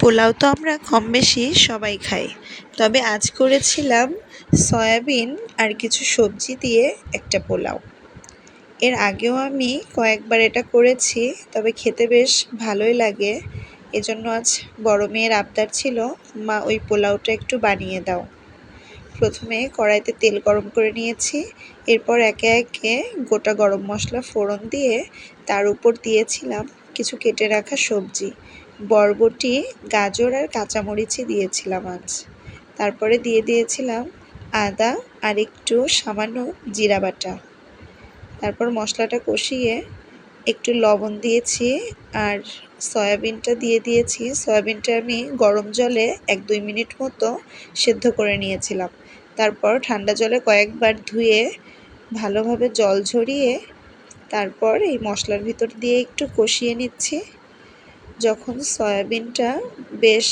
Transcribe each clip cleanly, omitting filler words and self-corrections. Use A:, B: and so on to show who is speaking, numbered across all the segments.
A: পোলাও তো আমরা কম বেশি সবাই খাই, তবে আজ করেছিলাম সয়াবিন আর কিছু সবজি দিয়ে একটা পোলাও। এর আগেও আমি কয়েকবার এটা করেছি, তবে খেতে বেশ ভালোই লাগে। এজন্য আজ বড় মেয়ের আবদার ছিল, মা ওই পোলাওটা একটু বানিয়ে দাও। প্রথমে কড়াইতে তেল গরম করে নিয়েছি, এরপর একে একে গোটা গরম মশলা ফোড়ন দিয়ে তার উপর দিয়েছিলাম কিছু কেটে রাখা সবজি, বরবটি, গাজর আর কাঁচামরিচই দিয়েছিলাম আজ। তারপরে দিয়ে দিয়েছিলাম আদা আর একটু সামান্য জিরা বাটা। তারপর মশলাটা কষিয়ে একটু লবণ দিয়েছি আর সয়াবিনটা দিয়ে দিয়েছি। সয়াবিনটা আমি গরম জলে 1-2 মিনিট মতো সেদ্ধ করে নিয়েছিলাম। তারপর ঠান্ডা জলে কয়েকবার ধুয়ে ভালোভাবে জল ঝরিয়ে তারপর এই মশলার ভিতর দিয়ে একটু কষিয়ে নিচ্ছি। যখন সয়াবিনটা বেশ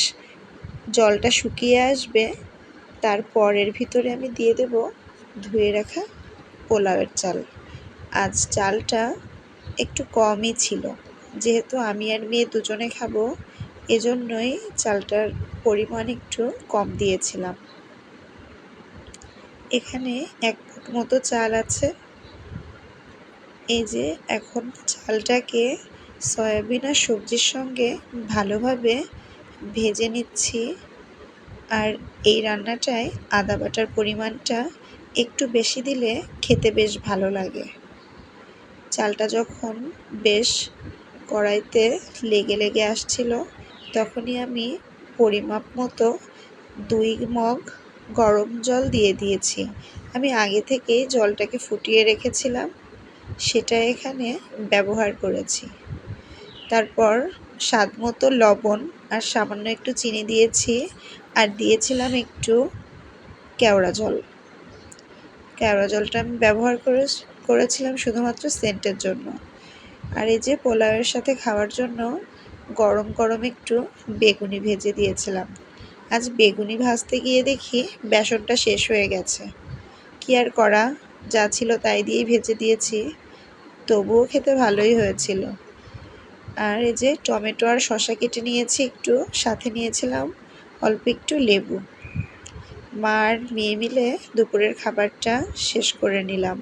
A: জলটা শুকিয়ে আসবে, তারপর এর ভিতরে আমি দিয়ে দেব ধুয়ে রাখা পোলাওয়ের চাল। আজ চালটা একটু কমই ছিল, যেহেতু আমি আর মেয়ে দুজনে খাবো, এজন্যই চালটার পরিমাণ একটু কম দিয়েছিলাম। এখানে 1 ফুট মতো চাল আছে। এই যে এখন চালটাকে সয়াবিন আর সবজির সঙ্গে ভালোভাবে ভেজে নিচ্ছি। আর এই রান্নাটায় আদা বাটার পরিমাণটা একটু বেশি দিলে খেতে বেশ ভালো লাগে। চালটা যখন বেশ কড়াইতে লেগে লেগে আসছিল, তখনই আমি পরিমাপ মতো 2 মগ গরম জল দিয়ে দিয়েছি। আমি আগে থেকেই জলটাকে ফুটিয়ে রেখেছিলাম, সেটা এখানে ব্যবহার করেছি। তারপর স্বাদ মতো লবণ আর সামান্য একটু চিনি দিয়েছি, আর দিয়েছিলাম একটু কেওড়া জল। কেওড়া জলটা আমি ব্যবহার করেছিলাম শুধুমাত্র সেন্টের জন্য। আর এই যে পোলাওয়ের সাথে খাওয়ার জন্য গরম গরম একটু বেগুনি ভেজে দিয়েছিলাম। আজ বেগুনি ভাজতে গিয়ে দেখি বেসনটা শেষ হয়ে গেছে। কি আর করা, যা ছিল তাই দিয়েই ভেজে দিয়েছি, তবুও খেতে ভালোই হয়েছিল। আর এই যে টমেটো আর শসা কেটে নিয়েছি একটু, সাথে নিয়েছিলাম অল্প একটু লেবু। মা আর মেয়ে মিলে দুপুরের খাবারটা শেষ করে নিলাম।